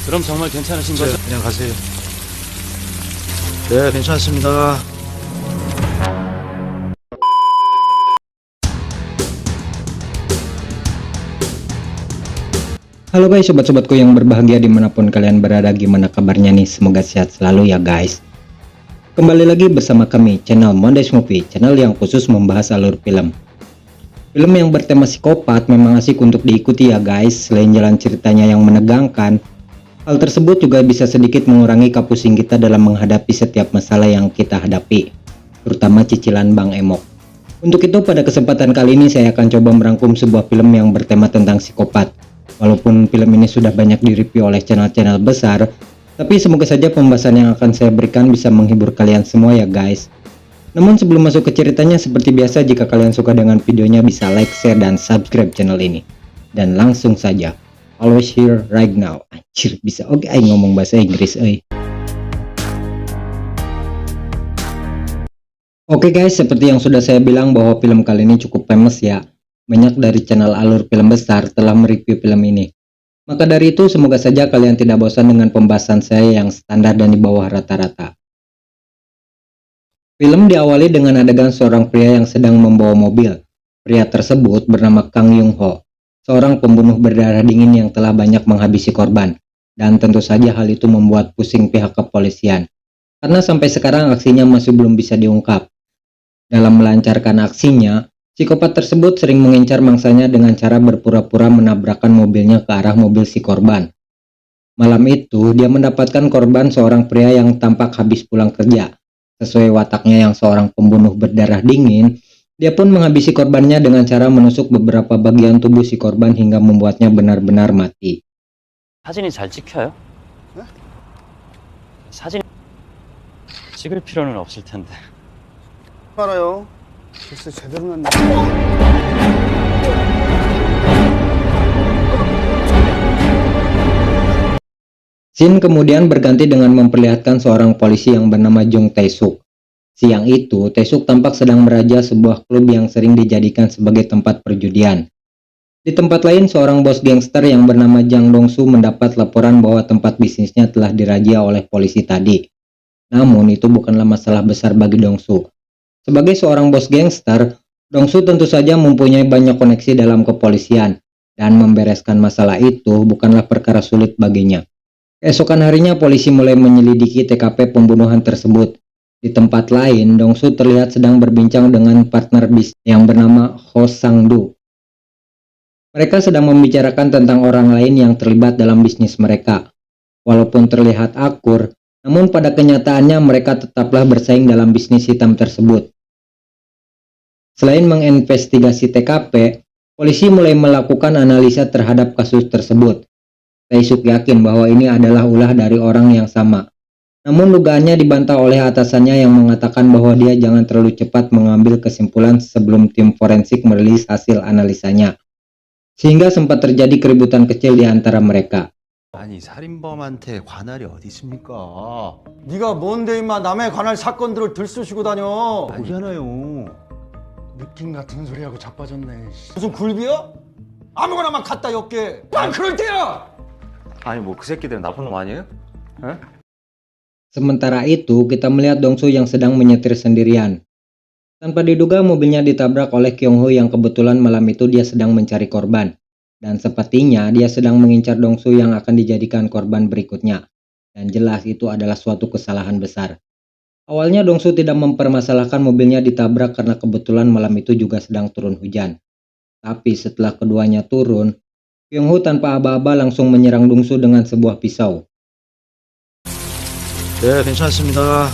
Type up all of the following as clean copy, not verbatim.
그럼 정말 괜찮으신 거죠? 그냥 가세요. 네, 괜찮습니다. Halo guys, sobat-sobatku yang berbahagia dimanapun kalian berada, gimana kabarnya nih? Semoga sehat selalu ya guys. Kembali lagi bersama kami, channel Mondays Movie, channel yang khusus membahas alur film. Film yang bertema psikopat memang asik untuk diikuti ya guys. Selain jalan ceritanya yang menegangkan, hal tersebut juga bisa sedikit mengurangi kapusing kita dalam menghadapi setiap masalah yang kita hadapi, terutama cicilan Bang Emok. Untuk itu pada kesempatan kali ini saya akan coba merangkum sebuah film yang bertema tentang psikopat. Walaupun film ini sudah banyak direview oleh channel-channel besar, tapi semoga saja pembahasan yang akan saya berikan bisa menghibur kalian semua ya guys. Namun sebelum masuk ke ceritanya, seperti biasa jika kalian suka dengan videonya bisa like, share, dan subscribe channel ini. Dan langsung saja, always here right now. Anjir, bisa oke ngomong bahasa Inggris Oke guys, seperti yang sudah saya bilang bahwa film kali ini cukup famous ya. Banyak dari channel alur film besar telah mereview film ini. Maka dari itu semoga saja kalian tidak bosan dengan pembahasan saya yang standar dan di bawah rata-rata. Film diawali dengan adegan seorang pria yang sedang membawa mobil. Pria tersebut bernama Kang Yung Ho, seorang pembunuh berdarah dingin yang telah banyak menghabisi korban. Dan tentu saja hal itu membuat pusing pihak kepolisian, karena sampai sekarang aksinya masih belum bisa diungkap. Dalam melancarkan aksinya, psikopat tersebut sering mengincar mangsanya dengan cara berpura-pura menabrakkan mobilnya ke arah mobil si korban. Malam itu, dia mendapatkan korban seorang pria yang tampak habis pulang kerja. Sesuai wataknya yang seorang pembunuh berdarah dingin, dia pun menghabisi korbannya dengan cara menusuk beberapa bagian tubuh si korban hingga membuatnya benar-benar mati. 사진이 잘 찍혀요? 네? 사진 찍을 필요는 없을 텐데. 알아요. 글쎄 제대로 났네. Scene kemudian berganti dengan memperlihatkan seorang polisi yang bernama Jung Tae-suk. Siang itu, Tae-suk tampak sedang merajah sebuah klub yang sering dijadikan sebagai tempat perjudian. Di tempat lain, seorang bos gangster yang bernama Jang Dong-su mendapat laporan bahwa tempat bisnisnya telah dirajia oleh polisi tadi. Namun, itu bukanlah masalah besar bagi Dong-su. Sebagai seorang bos gangster, Dong-su tentu saja mempunyai banyak koneksi dalam kepolisian, dan membereskan masalah itu bukanlah perkara sulit baginya. Keesokan harinya, polisi mulai menyelidiki TKP pembunuhan tersebut. Di tempat lain, Dong-su terlihat sedang berbincang dengan partner bisnis yang bernama Ho Sang-do. Mereka sedang membicarakan tentang orang lain yang terlibat dalam bisnis mereka. Walaupun terlihat akur, namun pada kenyataannya mereka tetaplah bersaing dalam bisnis hitam tersebut. Selain menginvestigasi TKP, polisi mulai melakukan analisa terhadap kasus tersebut. Tae-suk yakin bahwa ini adalah ulah dari orang yang sama. Namun dugaannya dibantah oleh atasannya yang mengatakan bahwa dia jangan terlalu cepat mengambil kesimpulan sebelum tim forensik merilis hasil analisanya. Sehingga sempat terjadi keributan kecil di antara mereka. 아니, 살인범한테 관할이 어디 있습니까? 네가 뭔데 임마 남의 관할 사건들을 들쑤시고 다녀. 아니잖아요. 느낌 같은 소리하고 자빠졌네. 무슨 굴비야? 아무거나 막 갖다 엮게. 난 그럴 때야. 아니 뭐 그 새끼들은 나쁜 놈 아니에요? 에? Sementara itu, kita melihat Dong-su yang sedang menyetir sendirian. Tanpa diduga, mobilnya ditabrak oleh Kyung-ho yang kebetulan malam itu dia sedang mencari korban. Dan sepertinya dia sedang mengincar Dong-su yang akan dijadikan korban berikutnya. Dan jelas itu adalah suatu kesalahan besar. Awalnya Dong-su tidak mempermasalahkan mobilnya ditabrak karena kebetulan malam itu juga sedang turun hujan. Tapi setelah keduanya turun, Kyung-ho tanpa aba-aba langsung menyerang Dong-su dengan sebuah pisau. 네, 괜찮습니다.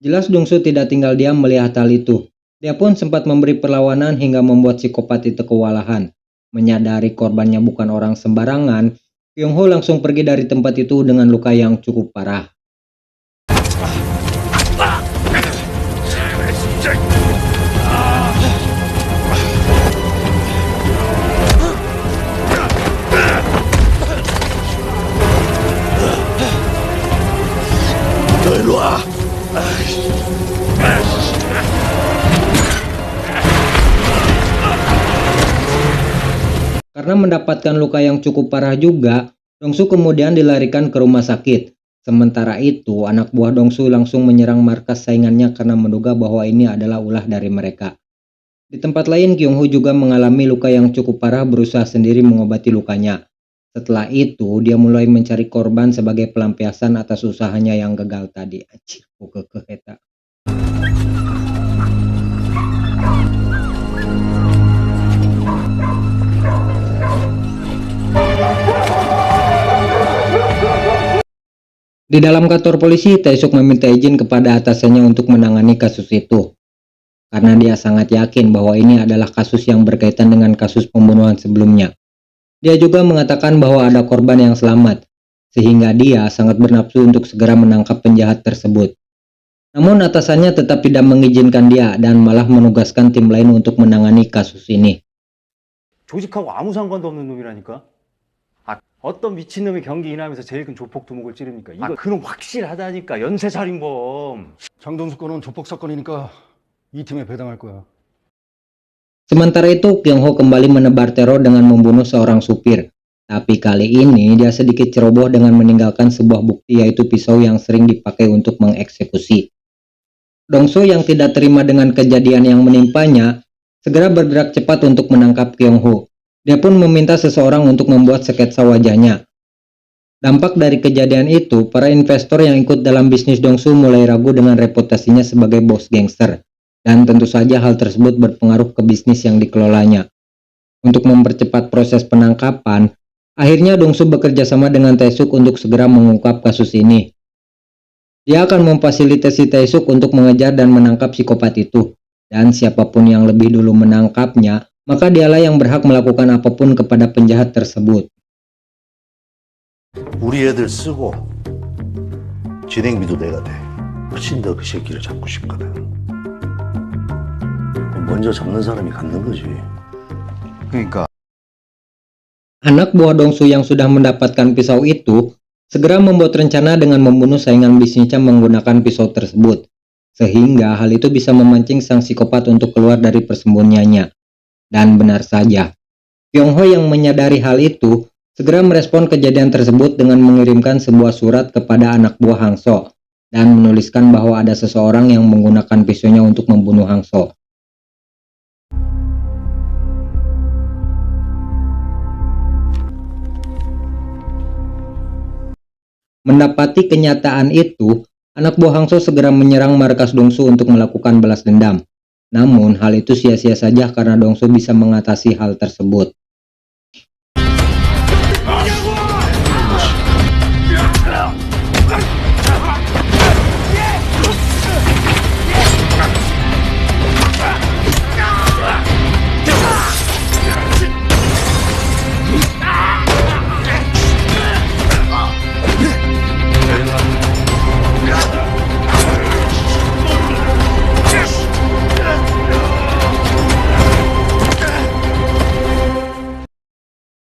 Jelas Dong-su tidak tinggal diam melihat hal itu. Dia pun sempat memberi perlawanan hingga membuat psikopat itu kewalahan. Menyadari korbannya bukan orang sembarangan, Kyung-ho langsung pergi dari tempat itu dengan luka yang cukup parah. 일로 와. Karena mendapatkan luka yang cukup parah juga, Dongsu kemudian dilarikan ke rumah sakit. Sementara itu, anak buah Dongsu langsung menyerang markas saingannya karena menduga bahwa ini adalah ulah dari mereka. Di tempat lain, Kyung-ho juga mengalami luka yang cukup parah, berusaha sendiri mengobati lukanya. Setelah itu, dia mulai mencari korban sebagai pelampiasan atas usahanya yang gagal tadi. Anjir, kekeh eta. Di dalam kantor polisi, Tae-suk meminta izin kepada atasannya untuk menangani kasus itu. Karena dia sangat yakin bahwa ini adalah kasus yang berkaitan dengan kasus pembunuhan sebelumnya. Dia juga mengatakan bahwa ada korban yang selamat, sehingga dia sangat bernafsu untuk segera menangkap penjahat tersebut. Namun atasannya tetap tidak mengizinkan dia dan malah menugaskan tim lain untuk menangani kasus ini. 조직하고 아무 상관도 없는 놈이라니까. 어떤 미친놈이 경기 인하면서 제일 큰 조폭 두목을 찌릅니까? 그놈 확실하다니까. 연쇄살인범. 장동수 건은 조폭 사건이니까 이 팀에 배당할 거야. Sementara itu, Kyung-ho kembali menebar teror dengan membunuh seorang supir. Tapi kali ini dia sedikit ceroboh dengan meninggalkan sebuah bukti, yaitu pisau yang sering dipakai untuk mengeksekusi. Dongsu yang tidak terima dengan kejadian yang menimpanya, segera bergerak cepat untuk menangkap Kyung-ho. Dia pun meminta seseorang untuk membuat sketsa wajahnya. Dampak dari kejadian itu, para investor yang ikut dalam bisnis Dongsu mulai ragu dengan reputasinya sebagai bos gangster. Dan tentu saja hal tersebut berpengaruh ke bisnis yang dikelolanya. Untuk mempercepat proses penangkapan, akhirnya Dongsu bekerja sama dengan Tae-suk untuk segera mengungkap kasus ini. Dia akan memfasilitasi Tae-suk untuk mengejar dan menangkap psikopat itu. Dan siapapun yang lebih dulu menangkapnya, maka dialah yang berhak melakukan apapun kepada penjahat tersebut. 우리 애들 쓰고 진행비도 내가 돼. 훨씬 더 그 새끼를 잡고 싶거든. 먼저 잡는 사람이 갖는 거지. 그러니까 Anak buah Dongsu yang sudah mendapatkan pisau itu segera membuat rencana dengan membunuh saingan bisnisnya menggunakan pisau tersebut, sehingga hal itu bisa memancing sang psikopat untuk keluar dari persembunyiannya. Dan benar saja, Kyung-ho yang menyadari hal itu segera merespon kejadian tersebut dengan mengirimkan sebuah surat kepada anak buah Hangso dan menuliskan bahwa ada seseorang yang menggunakan pisaunya untuk membunuh Hangso. Mendapati kenyataan itu, anak buah Hangso segera menyerang markas Dongsu untuk melakukan balas dendam. Namun, hal itu sia-sia saja karena Dongsu bisa mengatasi hal tersebut.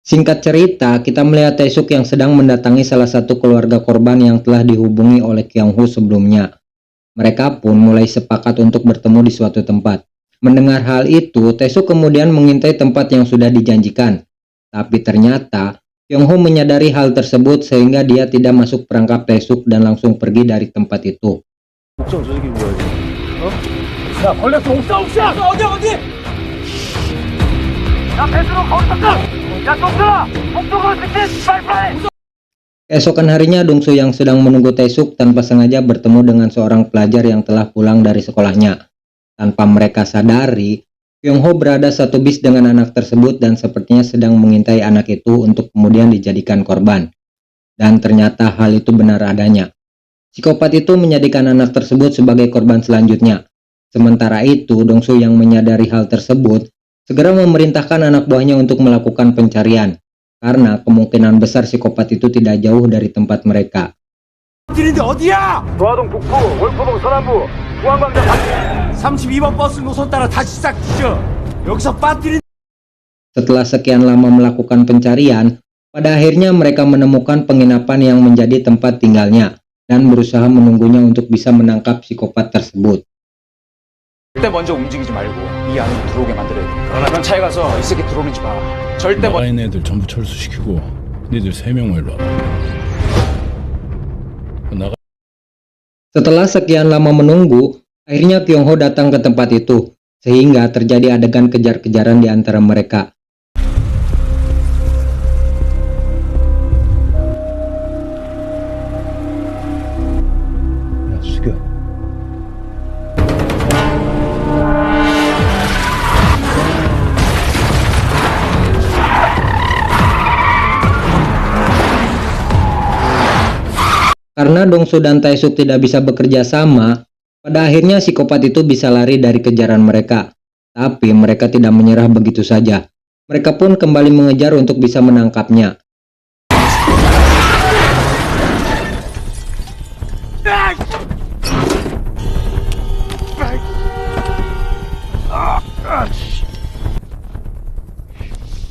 Singkat cerita, kita melihat Tae-suk yang sedang mendatangi salah satu keluarga korban yang telah dihubungi oleh Kyung-ho sebelumnya. Mereka pun mulai sepakat untuk bertemu di suatu tempat. Mendengar hal itu, Tae-suk kemudian mengintai tempat yang sudah dijanjikan. Tapi ternyata, Kyung-ho menyadari hal tersebut sehingga dia tidak masuk perangkap Tae-suk dan langsung pergi dari tempat itu. 목장 저 새끼 뭐야 지금? 어? 야, 걸렸어. 옥상, 옥상! 어디? 야, 배수로 거기 섰다! 야, 동들아! 북쪽으로 직진! 빨리빨리! Keesokan harinya, Dongsu yang sedang menunggu Tae-suk tanpa sengaja bertemu dengan seorang pelajar yang telah pulang dari sekolahnya. Tanpa mereka sadari, Kyung-ho berada satu bis dengan anak tersebut dan sepertinya sedang mengintai anak itu untuk kemudian dijadikan korban. Dan ternyata hal itu benar adanya. Psikopat itu menjadikan anak tersebut sebagai korban selanjutnya. Sementara itu, Dongsu yang menyadari hal tersebut segera memerintahkan anak buahnya untuk melakukan pencarian, karena kemungkinan besar psikopat itu tidak jauh dari tempat mereka. 어디인데 어디야? 도화동 북부, 월포동 서남부, 중앙광장 32번 버스 노선 따라 다시 시작 주시오. 여기서 빠뜨린. Setelah sekian lama melakukan pencarian, pada akhirnya mereka menemukan penginapan yang menjadi tempat tinggalnya dan berusaha menunggunya untuk bisa menangkap psikopat tersebut. 절대 먼저 움직이지 말고 이 안으로 들어오게 만들어야 돼. 그럼 차에 가서 이 새끼 들어오는지 봐. 절대 나가 있는 애들 전부 철수시키고 니들 3명만 일로 와봐. 나가. Setelah sekian lama menunggu, akhirnya Kyung Ho datang ke tempat itu, sehingga terjadi adegan kejar-kejaran di antara mereka. 야, 숙여. Karena Dongsu dan Taesuk tidak bisa bekerja sama, pada akhirnya psikopat itu bisa lari dari kejaran mereka. Tapi mereka tidak menyerah begitu saja. Mereka pun kembali mengejar untuk bisa menangkapnya.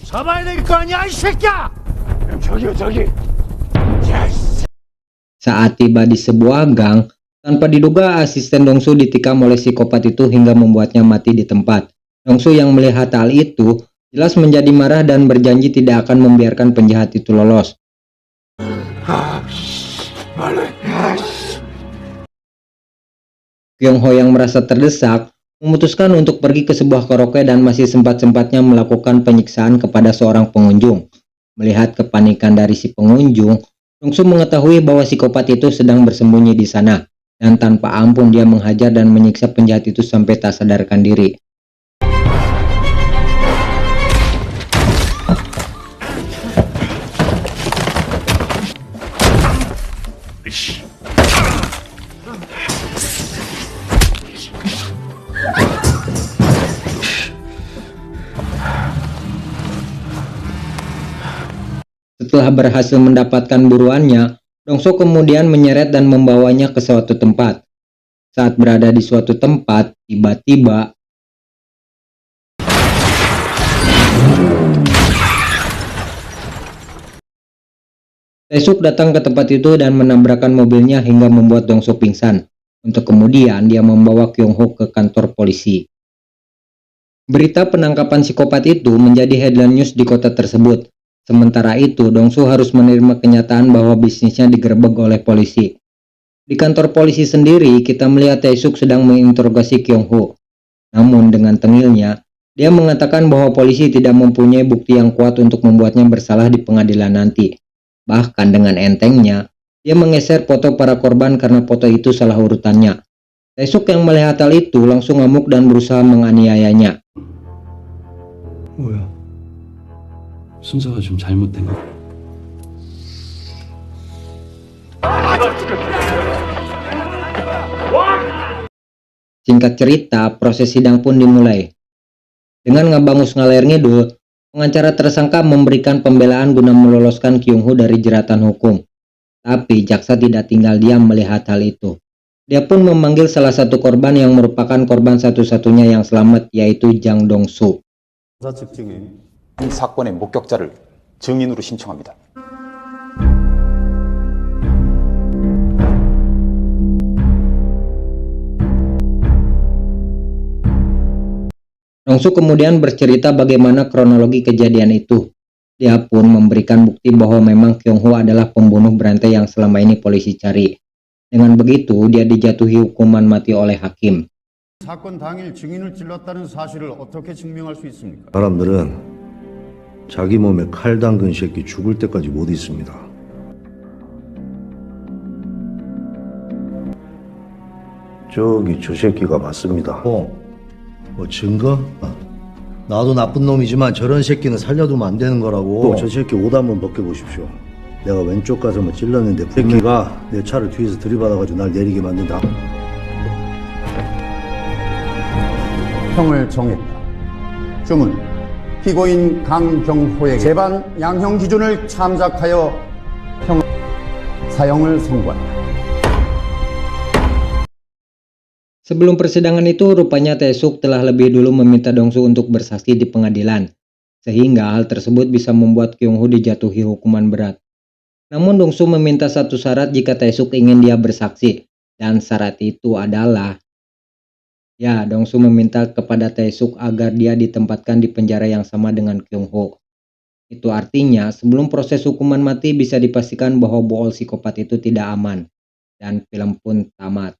잡아야 될 거 아니야, 이 새끼야! 저기. Saat tiba di sebuah gang, tanpa diduga asisten Dongsu ditikam oleh psikopat itu hingga membuatnya mati di tempat. Dongsu yang melihat hal itu jelas menjadi marah dan berjanji tidak akan membiarkan penjahat itu lolos. Kyung Ho yang merasa terdesak memutuskan untuk pergi ke sebuah karaoke dan masih sempat-sempatnya melakukan penyiksaan kepada seorang pengunjung. Melihat kepanikan dari si pengunjung, Dongsu mengetahui bahwa psikopat itu sedang bersembunyi di sana, dan tanpa ampun dia menghajar dan menyiksa penjahat itu sampai tak sadarkan diri. Setelah berhasil mendapatkan buruannya, Dongsu kemudian menyeret dan membawanya ke suatu tempat. Saat berada di suatu tempat, tiba-tiba Taesuk datang ke tempat itu dan menabrakkan mobilnya hingga membuat Dongsu pingsan. Untuk kemudian dia membawa Kyung Ho ke kantor polisi. Berita penangkapan psikopat itu menjadi headline news di kota tersebut. Sementara itu, Dongsu harus menerima kenyataan bahwa bisnisnya digerebek oleh polisi. Di kantor polisi sendiri, kita melihat Taesuk sedang menginterogasi Kyung Ho. Namun dengan tengilnya, dia mengatakan bahwa polisi tidak mempunyai bukti yang kuat untuk membuatnya bersalah di pengadilan nanti. Bahkan dengan entengnya, dia menggeser foto para korban karena foto itu salah urutannya. Taesuk yang melihat hal itu langsung ngamuk dan berusaha menganiayanya. 뭐야? 순서가 좀 잘못된 거. Singkat cerita, proses sidang pun dimulai. Dengan ngabangus ngaler ngidul, pengacara tersangka memberikan pembelaan guna meloloskan Kyung Ho dari jeratan hukum. Tapi jaksa tidak tinggal diam melihat hal itu. Dia pun memanggil salah satu korban yang merupakan korban satu-satunya yang selamat, yaitu Jang Dong-su. 이 사건의 목격자를 증인으로 신청합니다. Dong-su kemudian bercerita bagaimana kronologi kejadian itu. Dia pun memberikan bukti bahwa memang Kyung Ho adalah pembunuh berantai yang selama ini polisi cari. Dengan begitu, dia dijatuhi hukuman mati oleh hakim. 사건 당일 증인을 찔렀다는 사실을 어떻게 증명할 수 있습니까? 사람들은 자기 몸에 칼 담근 새끼 죽을 때까지 못 있습니다. 저기 저 새끼가 맞습니다. 뭐 증거? 나도 나쁜 놈이지만 저런 새끼는 살려두면 안 되는 거라고. 저 새끼 옷 한번 벗겨보십시오. 내가 왼쪽 가슴을 찔렀는데 새끼가 내 차를 뒤에서 들이받아가지고 날 내리게 만든다. 형을 정했다. 주문. 피고인 강경호에게 재반 양형 기준을 참작하여 사형을 선고한다. Sebelum persidangan itu, rupanya Taesuk telah lebih dulu meminta Dong-su untuk bersaksi di pengadilan, sehingga hal tersebut bisa membuat Kyung Ho dijatuhi hukuman berat. Namun Dong-su meminta satu syarat jika Taesuk ingin dia bersaksi, dan syarat itu adalah Dong-su meminta kepada Taesuk agar dia ditempatkan di penjara yang sama dengan Kyung Ho. Itu artinya sebelum proses hukuman mati bisa dipastikan bahwa bool psikopat itu tidak aman. Dan film pun tamat.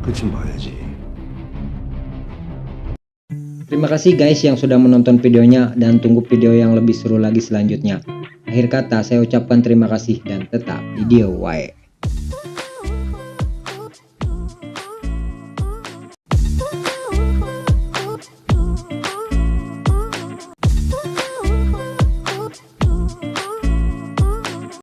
그쯤 봐야지. Terima kasih guys yang sudah menonton videonya dan tunggu video yang lebih seru lagi selanjutnya. Akhir kata saya ucapkan terima kasih dan tetap video wae.